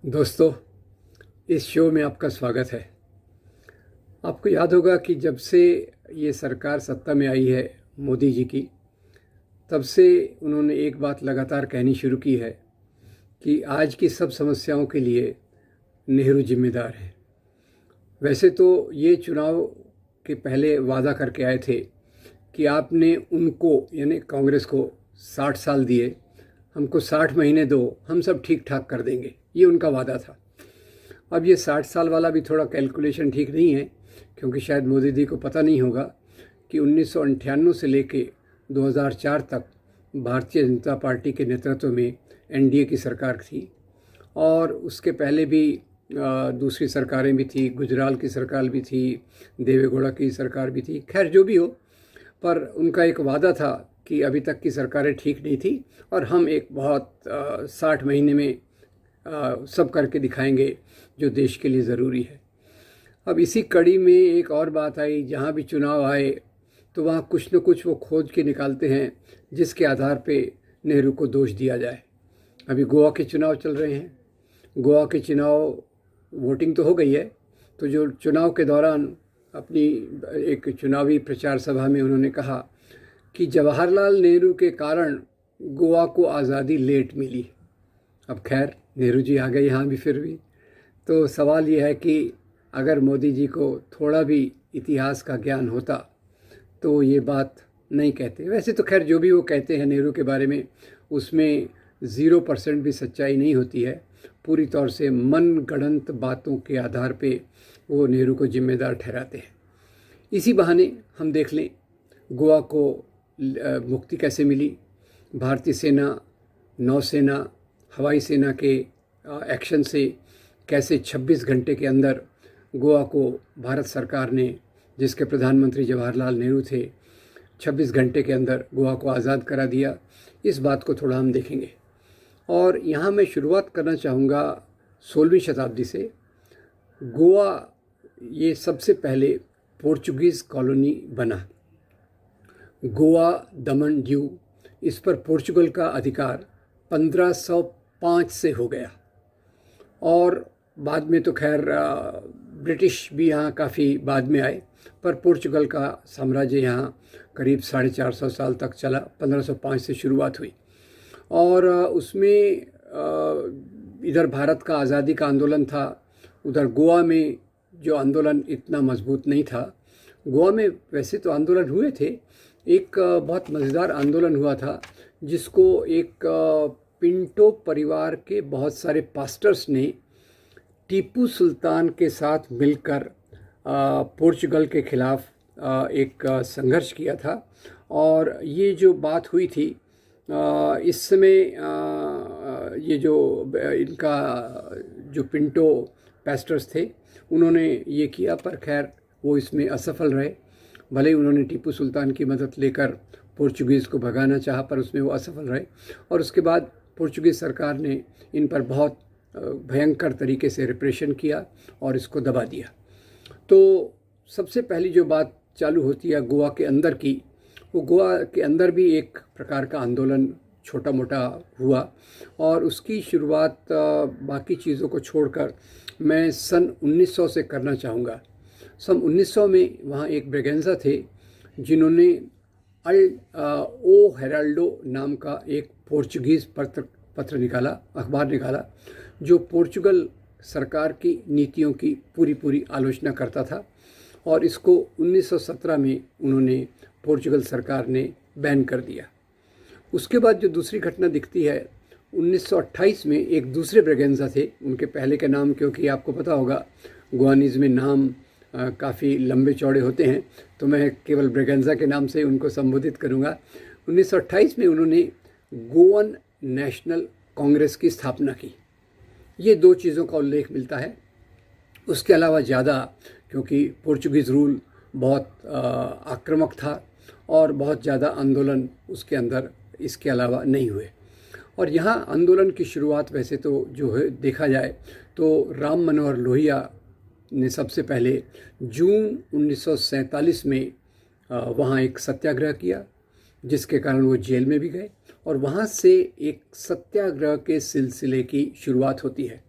दोस्तों, इस शो में आपका स्वागत है। आपको याद होगा कि जब से ये सरकार सत्ता में आई है मोदी जी की, तब से उन्होंने एक बात लगातार कहनी शुरू की है कि आज की सब समस्याओं के लिए नेहरू जिम्मेदार हैं। वैसे तो ये चुनाव के पहले वादा करके आए थे कि आपने उनको यानी कांग्रेस को 60 साल दिए, हमको 60 महीने दो, हम सब ठीक ठाक कर देंगे, ये उनका वादा था। अब ये 60 साल वाला भी थोड़ा कैलकुलेशन ठीक नहीं है, क्योंकि शायद मोदी जी को पता नहीं होगा कि 1998 से लेके 2004 तक भारतीय जनता पार्टी के नेतृत्व में एनडीए की सरकार थी, और उसके पहले भी दूसरी सरकारें भी थी, गुजराल की सरकार भी थी, देवेगौड़ा की सरकार भी थी। खैर जो भी हो, पर उनका एक वादा था कि अभी तक की सरकारें ठीक नहीं थी और हम एक बहुत 60 महीने में सब करके दिखाएंगे जो देश के लिए ज़रूरी है। अब इसी कड़ी में एक और बात आई, जहाँ भी चुनाव आए तो वहाँ कुछ न कुछ वो खोज के निकालते हैं जिसके आधार पे नेहरू को दोष दिया जाए। अभी गोवा के चुनाव चल रहे हैं। गोवा के चुनाव वोटिंग तो हो गई है, तो जो चुनाव के दौरान अपनी एक चुनावी प्रचार सभा में उन्होंने कहा कि जवाहरलाल नेहरू के कारण गोवा को आज़ादी लेट मिली। अब खैर नेहरू जी आ गए यहाँ भी, फिर भी तो सवाल ये है कि अगर मोदी जी को थोड़ा भी इतिहास का ज्ञान होता तो ये बात नहीं कहते। वैसे तो खैर जो भी वो कहते हैं नेहरू के बारे में, उसमें 0% भी सच्चाई नहीं होती है। पूरी तौर से मनगढ़ंत बातों के आधार पे वो नेहरू को जिम्मेदार ठहराते हैं। इसी बहाने हम देख लें गोवा को मुक्ति कैसे मिली। भारतीय सेना, नौसेना, हवाई सेना के एक्शन से कैसे 26 घंटे के अंदर गोवा को भारत सरकार ने, जिसके प्रधानमंत्री जवाहरलाल नेहरू थे, 26 घंटे के अंदर गोवा को आज़ाद करा दिया। इस बात को थोड़ा हम देखेंगे, और यहाँ मैं शुरुआत करना चाहूँगा 16वीं शताब्दी से। गोवा ये सबसे पहले पोर्चुगीज़ कॉलोनी बना। गोवा, दमन, दीव, इस पर पोर्चुगल का अधिकार 1505 से हो गया, और बाद में तो खैर ब्रिटिश भी यहाँ काफ़ी बाद में आए, पर पोर्चुगल का साम्राज्य यहाँ करीब 450 साल तक चला। 1505 से शुरुआत हुई, और उसमें इधर भारत का आज़ादी का आंदोलन था, उधर गोवा में जो आंदोलन इतना मजबूत नहीं था। गोवा में वैसे तो आंदोलन हुए थे। एक बहुत मज़ेदार आंदोलन हुआ था जिसको एक पिंटो परिवार के बहुत सारे पास्टर्स ने टीपू सुल्तान के साथ मिलकर पोर्चुगल के ख़िलाफ़ एक संघर्ष किया था। और ये जो बात हुई थी, इस समय ये जो इनका जो पिंटो पास्टर्स थे, उन्होंने ये किया, पर खैर वो इसमें असफल रहे। भले ही उन्होंने टीपू सुल्तान की मदद लेकर पोर्चुगीज़ को भगाना चाहा, पर उसमें वो असफल रहे, और उसके बाद पोर्चुगीज़ सरकार ने इन पर बहुत भयंकर तरीके से रिप्रेशन किया और इसको दबा दिया। तो सबसे पहली जो बात चालू होती है गोवा के अंदर की, वो गोवा के अंदर भी एक प्रकार का आंदोलन छोटा मोटा हुआ, और उसकी शुरुआत बाकी चीज़ों को छोड़कर मैं सन 1900 से करना चाहूँगा। सन 1900 में वहाँ एक ब्रेगेंजा थे जिन्होंने ओ हेराल्डो नाम का एक पोर्चुगीज़ पत्र निकाला, अखबार निकाला, जो पोर्चुगल सरकार की नीतियों की पूरी आलोचना करता था, और इसको 1917 में उन्होंने पोर्चुगल सरकार ने बैन कर दिया। उसके बाद जो दूसरी घटना दिखती है, 1928 में एक दूसरे ब्रेगेंजा थे। उनके पहले के नाम, क्योंकि आपको पता होगा गोवानीज़ में नाम काफ़ी लंबे चौड़े होते हैं, तो मैं केवल ब्रेगेंजा के नाम से उनको संबोधित करूँगा। 1928 में उन्होंने गोवन नेशनल कांग्रेस की स्थापना की। ये दो चीज़ों का उल्लेख मिलता है, उसके अलावा ज़्यादा, क्योंकि पोर्चुगीज़ रूल बहुत आक्रामक था और बहुत ज़्यादा आंदोलन उसके अंदर इसके अलावा नहीं हुए। और यहाँ आंदोलन की शुरुआत वैसे तो जो है देखा जाए तो राम मनोहर लोहिया ने सबसे पहले जून 1947 में वहाँ एक सत्याग्रह किया, जिसके कारण वो जेल में भी गए, और वहाँ से एक सत्याग्रह के सिलसिले की शुरुआत होती है।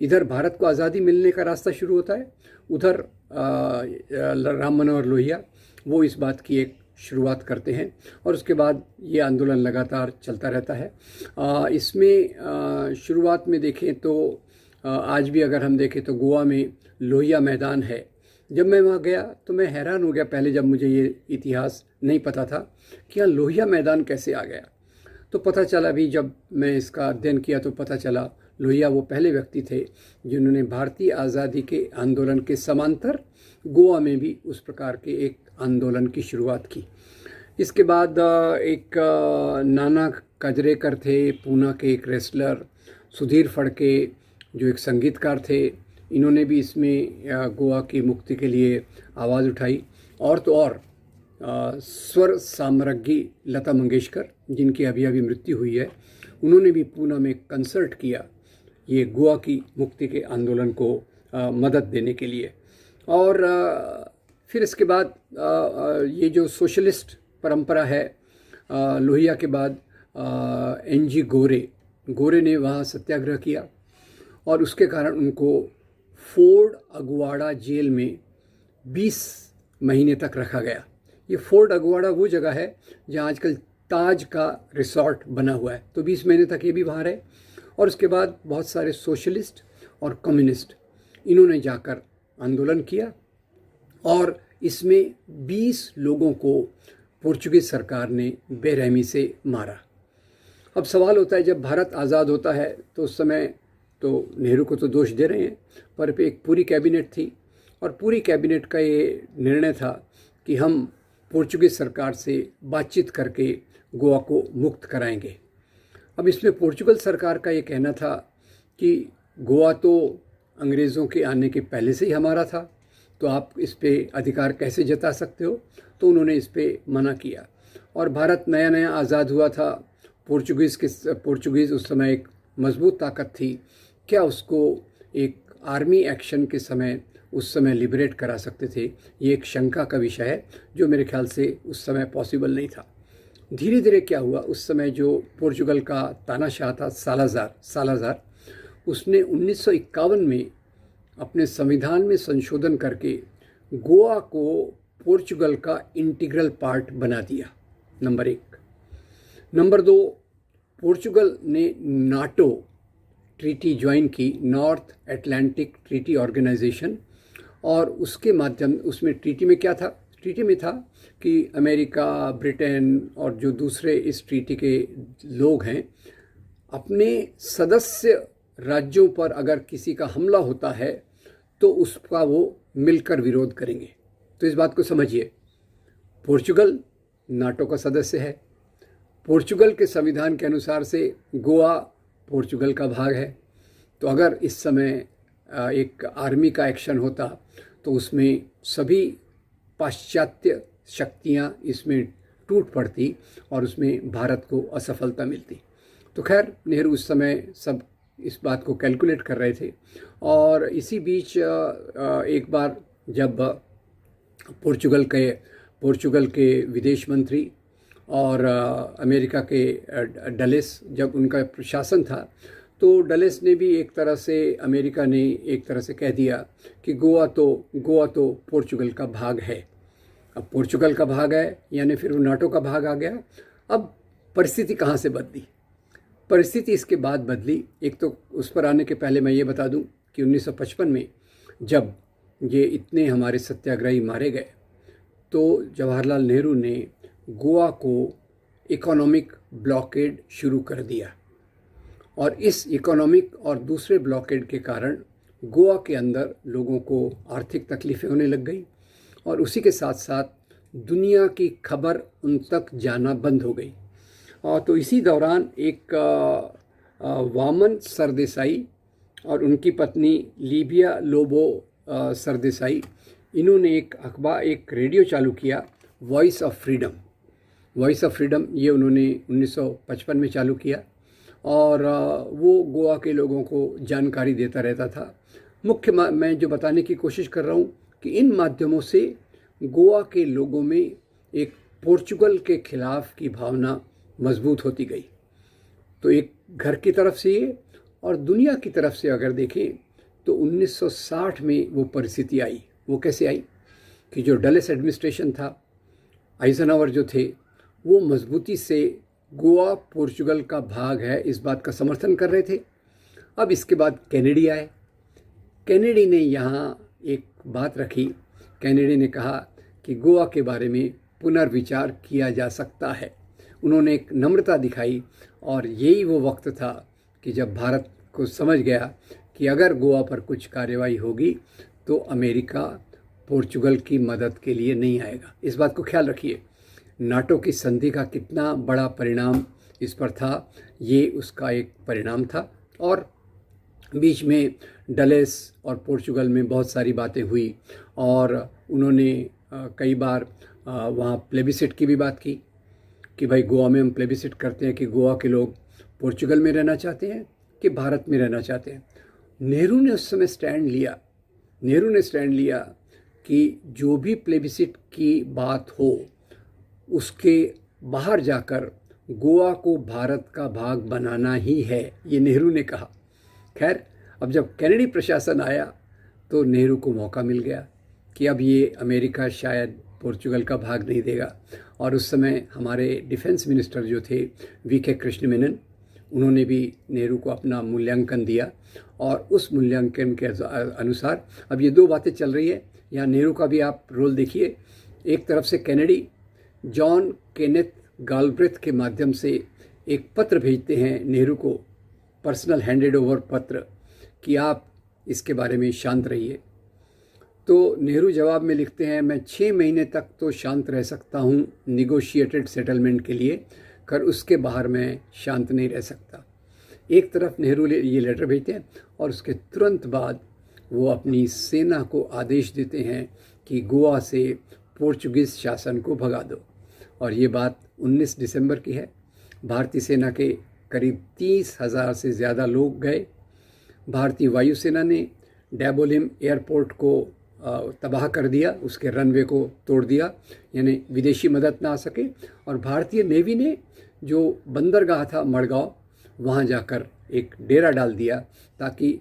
इधर भारत को आज़ादी मिलने का रास्ता शुरू होता है, उधर राम मनोहर लोहिया वो इस बात की एक शुरुआत करते हैं और उसके बाद ये आंदोलन लगातार चलता रहता है। इसमें शुरुआत में देखें तो आज भी अगर हम देखें तो गोवा में लोहिया मैदान है। जब मैं वहाँ गया तो मैं हैरान हो गया, पहले जब मुझे ये इतिहास नहीं पता था कि यहाँ लोहिया मैदान कैसे आ गया। तो पता चला भी, जब मैं इसका अध्ययन किया तो पता चला लोहिया वो पहले व्यक्ति थे जिन्होंने भारतीय आज़ादी के आंदोलन के समांतर गोवा में भी उस प्रकार के एक आंदोलन की शुरुआत की। इसके बाद एक नाना कजरेकर थे, पूना के एक रेसलर, सुधीर फड़के जो एक संगीतकार थे, इन्होंने भी इसमें गोवा की मुक्ति के लिए आवाज़ उठाई। और तो और स्वर साम्राज्ञी लता मंगेशकर, जिनकी अभी अभी मृत्यु हुई है, उन्होंने भी पूना में कंसर्ट किया ये गोवा की मुक्ति के आंदोलन को मदद देने के लिए। और फिर इसके बाद ये जो सोशलिस्ट परंपरा है, लोहिया के बाद NG गोरे ने वहाँ सत्याग्रह किया और उसके कारण उनको फोर्ट अगुवाड़ा जेल में 20 महीने तक रखा गया। ये फोर्ट अगुवाड़ा वो जगह है जहाँ आजकल ताज का रिसॉर्ट बना हुआ है, तो 20 महीने तक ये भी वहाँ रहे। और उसके बाद बहुत सारे सोशलिस्ट और कम्युनिस्ट इन्होंने जाकर आंदोलन किया और इसमें 20 लोगों को पोर्चुगीज़ सरकार ने बेरहमी से मारा। अब सवाल होता है, जब भारत आज़ाद होता है तो उस समय तो नेहरू को तो दोष दे रहे हैं, पर एक पूरी कैबिनेट थी और पूरी कैबिनेट का ये निर्णय था कि हम पोर्चुगीज़ सरकार से बातचीत करके गोवा को मुक्त कराएंगे। अब इसमें पोर्चुगल सरकार का ये कहना था कि गोवा तो अंग्रेज़ों के आने के पहले से ही हमारा था, तो आप इस पे अधिकार कैसे जता सकते हो। तो उन्होंने इस पे मना किया और भारत नया नया आज़ाद हुआ था। पोर्चुगीज़ उस समय एक मजबूत ताकत थी, क्या उसको एक आर्मी एक्शन के समय उस समय लिबरेट करा सकते थे, ये एक शंका का विषय है जो मेरे ख्याल से उस समय पॉसिबल नहीं था। धीरे धीरे क्या हुआ, उस समय जो पोर्चुगल का तानाशाह था सालाज़ार, उसने 1951 में अपने संविधान में संशोधन करके गोवा को पोर्चुगल का इंटीग्रल पार्ट बना दिया, नंबर 1। नंबर 2, पोर्चुगल ने नाटो ट्रीटी ज्वाइन की, नॉर्थ अटलांटिक ट्रीटी ऑर्गेनाइजेशन, और उसके माध्यम उसमें ट्रीटी में क्या था, ट्रीटी में था कि अमेरिका, ब्रिटेन और जो दूसरे इस ट्रीटी के लोग हैं, अपने सदस्य राज्यों पर अगर किसी का हमला होता है तो उसका वो मिलकर विरोध करेंगे। तो इस बात को समझिए, पोर्चुगल नाटो का सदस्य है, पोर्चुगल के संविधान के अनुसार से गोवा पोर्चुगल का भाग है, तो अगर इस समय एक आर्मी का एक्शन होता तो उसमें सभी पाश्चात्य शक्तियां इसमें टूट पड़ती और उसमें भारत को असफलता मिलती। तो खैर, नेहरू उस समय सब इस बात को कैलकुलेट कर रहे थे। और इसी बीच एक बार जब पोर्चुगल के विदेश मंत्री और अमेरिका के डलेस, जब उनका प्रशासन था, तो डलेस ने भी एक तरह से, अमेरिका ने एक तरह से कह दिया कि गोवा तो पोर्चुगल का भाग है। अब पोर्चुगल का भाग है यानी फिर वो नाटो का भाग आ गया। अब परिस्थिति कहाँ से बदली? परिस्थिति इसके बाद बदली। एक तो उस पर आने के पहले मैं ये बता दूं कि 1955 में जब ये इतने हमारे सत्याग्रही मारे गए, तो जवाहरलाल नेहरू ने गोवा को इकोनॉमिक ब्लॉकेड शुरू कर दिया और इस इकोनॉमिक और दूसरे ब्लॉकेड के कारण गोवा के अंदर लोगों को आर्थिक तकलीफ़ें होने लग गई और उसी के साथ साथ दुनिया की खबर उन तक जाना बंद हो गई। और तो इसी दौरान एक वामन सरदेसाई और उनकी पत्नी लीबिया लोबो सरदेसाई, इन्होंने एक रेडियो चालू किया, वॉइस ऑफ फ्रीडम। ये उन्होंने 1955 में चालू किया और वो गोवा के लोगों को जानकारी देता रहता था। मैं जो बताने की कोशिश कर रहा हूँ कि इन माध्यमों से गोवा के लोगों में एक पोर्चुगल के खिलाफ की भावना मजबूत होती गई। तो एक घर की तरफ से ये और दुनिया की तरफ से अगर देखें तो 1960 में वो परिस्थिति आई। वो कैसे आई कि जो डलेस एडमिनिस्ट्रेशन था, आइजनहावर जो थे, वो मजबूती से गोवा पोर्चुगल का भाग है इस बात का समर्थन कर रहे थे। अब इसके बाद कैनेडी आए। कैनेडी ने यहाँ एक बात रखी। कैनेडी ने कहा कि गोवा के बारे में पुनर्विचार किया जा सकता है। उन्होंने एक नम्रता दिखाई और यही वो वक्त था कि जब भारत को समझ गया कि अगर गोवा पर कुछ कार्रवाई होगी तो अमेरिका पोर्चुगल की मदद के लिए नहीं आएगा। इस बात को ख्याल रखिए। नाटो की संधि का कितना बड़ा परिणाम इस पर था, ये उसका एक परिणाम था। और बीच में डलेस और पोर्चुगल में बहुत सारी बातें हुई और उन्होंने कई बार वहाँ प्लेबिसिट की भी बात की कि भाई गोवा में हम प्लेबिसिट करते हैं कि गोवा के लोग पोर्चुगल में रहना चाहते हैं कि भारत में रहना चाहते हैं। नेहरू ने उस समय स्टैंड लिया कि जो भी प्लेबिसिट की बात हो उसके बाहर जाकर गोवा को भारत का भाग बनाना ही है, ये नेहरू ने कहा। खैर, अब जब कैनेडी प्रशासन आया तो नेहरू को मौका मिल गया कि अब ये अमेरिका शायद पोर्चुगल का भाग नहीं देगा। और उस समय हमारे डिफेंस मिनिस्टर जो थे वी.के. कृष्ण, उन्होंने भी नेहरू को अपना मूल्यांकन दिया और उस मूल्यांकन के अनुसार अब ये दो बातें चल रही है। यहाँ नेहरू का भी आप रोल देखिए। एक तरफ से कैनेडी जॉन केनेथ गालब्रेथ के माध्यम से एक पत्र भेजते हैं नेहरू को, पर्सनल हैंडेड ओवर पत्र, कि आप इसके बारे में शांत रहिए। तो नेहरू जवाब में लिखते हैं, मैं 6 महीने तक तो शांत रह सकता हूँ निगोशिएटेड सेटलमेंट के लिए, कर उसके बाहर मैं शांत नहीं रह सकता। एक तरफ नेहरू ये लेटर भेजते हैं और उसके तुरंत बाद वो अपनी सेना को आदेश देते हैं कि गोवा से पोर्चुगीज़ शासन को भगा दो। और ये बात 19 दिसंबर की है। भारतीय सेना के करीब 30,000 से ज़्यादा लोग गए। भारतीय वायुसेना ने डैबोलिम एयरपोर्ट को तबाह कर दिया, उसके रनवे को तोड़ दिया, यानी विदेशी मदद ना आ सके। और भारतीय नेवी ने जो बंदरगाह था मड़गांव, वहाँ जाकर एक डेरा डाल दिया ताकि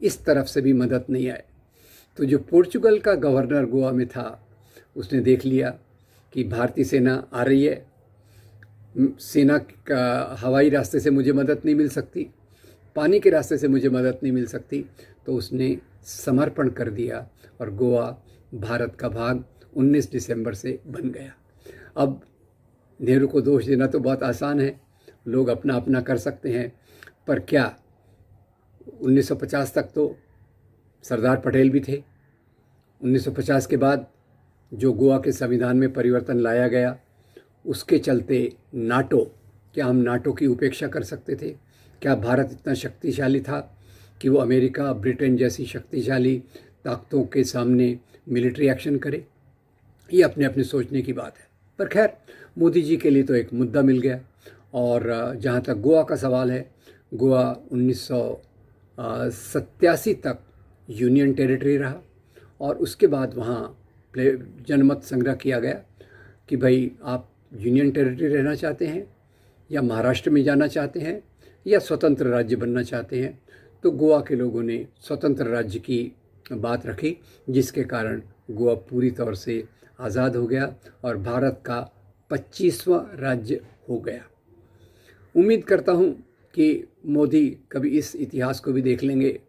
इस तरफ से भी मदद नहीं आए। तो जो पोर्चुगल का गवर्नर गोवा में था, उसने देख लिया कि भारतीय सेना आ रही है, सेना का हवाई रास्ते से मुझे मदद नहीं मिल सकती, पानी के रास्ते से मुझे मदद नहीं मिल सकती, तो उसने समर्पण कर दिया और गोवा भारत का भाग 19 दिसंबर से बन गया। अब नेहरू को दोष देना तो बहुत आसान है, लोग अपना अपना कर सकते हैं, पर क्या 1950 तक तो सरदार पटेल भी थे। 1950 के बाद जो गोवा के संविधान में परिवर्तन लाया गया, उसके चलते नाटो, क्या हम नाटो की उपेक्षा कर सकते थे? क्या भारत इतना शक्तिशाली था कि वो अमेरिका, ब्रिटेन जैसी शक्तिशाली ताकतों के सामने मिलिट्री एक्शन करे? ये अपने अपने सोचने की बात है। पर खैर, मोदी जी के लिए तो एक मुद्दा मिल गया। और जहाँ तक गोवा का सवाल है, गोवा 1987 तक यूनियन टेरिटरी रहा और उसके बाद वहाँ जनमत संग्रह किया गया कि भाई आप यूनियन टेरिटरी रहना चाहते हैं या महाराष्ट्र में जाना चाहते हैं या स्वतंत्र राज्य बनना चाहते हैं। तो गोवा के लोगों ने स्वतंत्र राज्य की बात रखी, जिसके कारण गोवा पूरी तौर से आज़ाद हो गया और भारत का 25वां राज्य हो गया। उम्मीद करता हूँ कि मोदी कभी इस इतिहास को भी देख लेंगे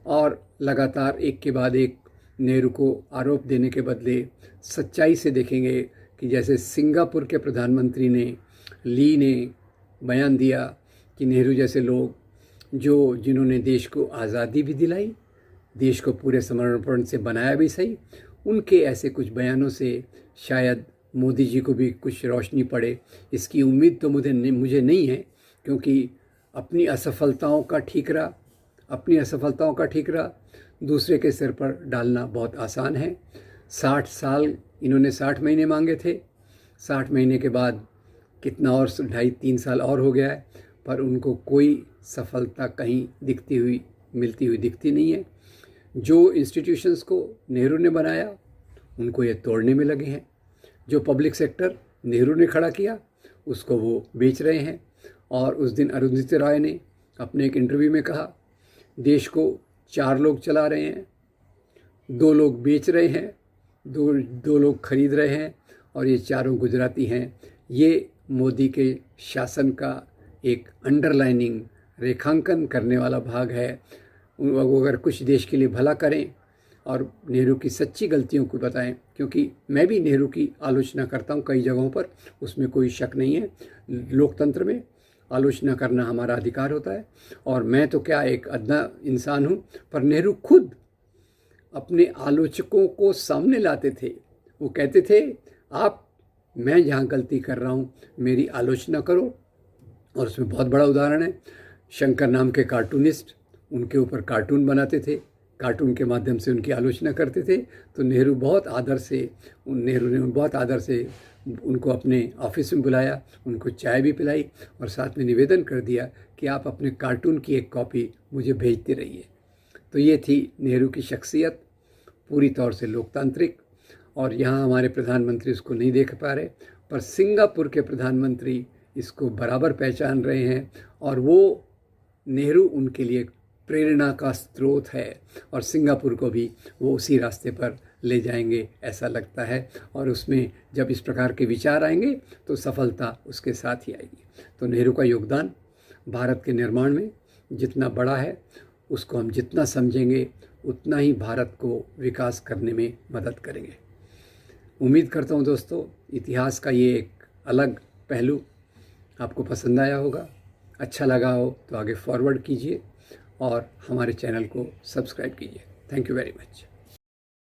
और लगातार एक के बाद एक नेहरू को आरोप देने के बदले सच्चाई से देखेंगे कि जैसे सिंगापुर के प्रधानमंत्री ली ने बयान दिया कि नेहरू जैसे लोग जिन्होंने देश को आज़ादी भी दिलाई, देश को पूरे समर्पण से बनाया भी सही, उनके ऐसे कुछ बयानों से शायद मोदी जी को भी कुछ रोशनी पड़े। इसकी उम्मीद तो मुझे नहीं है, क्योंकि अपनी असफलताओं का ठीकरा दूसरे के सिर पर डालना बहुत आसान है। 60 साल इन्होंने 60 महीने मांगे थे, 60 महीने के बाद कितना और 2.5-3 साल और हो गया है, पर उनको कोई सफलता कहीं मिलती हुई दिखती नहीं है। जो इंस्टीट्यूशंस को नेहरू ने बनाया, उनको ये तोड़ने में लगे हैं। जो पब्लिक सेक्टर नेहरू ने खड़ा किया, उसको वो बेच रहे हैं। और उस दिन अरुंधति रॉय ने अपने एक इंटरव्यू में कहा, देश को 4 लोग चला रहे हैं, 2 लोग बेच रहे हैं, दो लोग खरीद रहे हैं और ये चारों गुजराती हैं। ये मोदी के शासन का एक अंडरलाइनिंग रेखांकन करने वाला भाग है। वो अगर कुछ देश के लिए भला करें और नेहरू की सच्ची गलतियों को बताएं, क्योंकि मैं भी नेहरू की आलोचना करता हूं कई जगहों पर, उसमें कोई शक नहीं है। लोकतंत्र में आलोचना करना हमारा अधिकार होता है और मैं तो क्या एक अदना इंसान हूं, पर नेहरू खुद अपने आलोचकों को सामने लाते थे। वो कहते थे मैं जहाँ गलती कर रहा हूँ मेरी आलोचना करो। और उसमें बहुत बड़ा उदाहरण है, शंकर नाम के कार्टूनिस्ट उनके ऊपर कार्टून बनाते थे, कार्टून के माध्यम से उनकी आलोचना करते थे। तो नेहरू ने बहुत आदर से उनको अपने ऑफिस में बुलाया, उनको चाय भी पिलाई और साथ में निवेदन कर दिया कि आप अपने कार्टून की एक कॉपी मुझे भेजते रहिए। तो ये थी नेहरू की शख्सियत, पूरी तौर से लोकतांत्रिक। और यहाँ हमारे प्रधानमंत्री उसको नहीं देख पा रहे, पर सिंगापुर के प्रधानमंत्री इसको बराबर पहचान रहे हैं और वो नेहरू उनके लिए प्रेरणा का स्रोत है और सिंगापुर को भी वो उसी रास्ते पर ले जाएंगे ऐसा लगता है। और उसमें जब इस प्रकार के विचार आएंगे तो सफलता उसके साथ ही आएगी। तो नेहरू का योगदान भारत के निर्माण में जितना बड़ा है, उसको हम जितना समझेंगे उतना ही भारत को विकास करने में मदद करेंगे। उम्मीद करता हूँ दोस्तों, इतिहास का ये एक अलग पहलू आपको पसंद आया होगा। अच्छा लगा हो तो आगे फॉरवर्ड कीजिए और हमारे चैनल को सब्सक्राइब कीजिए। Thank you very much.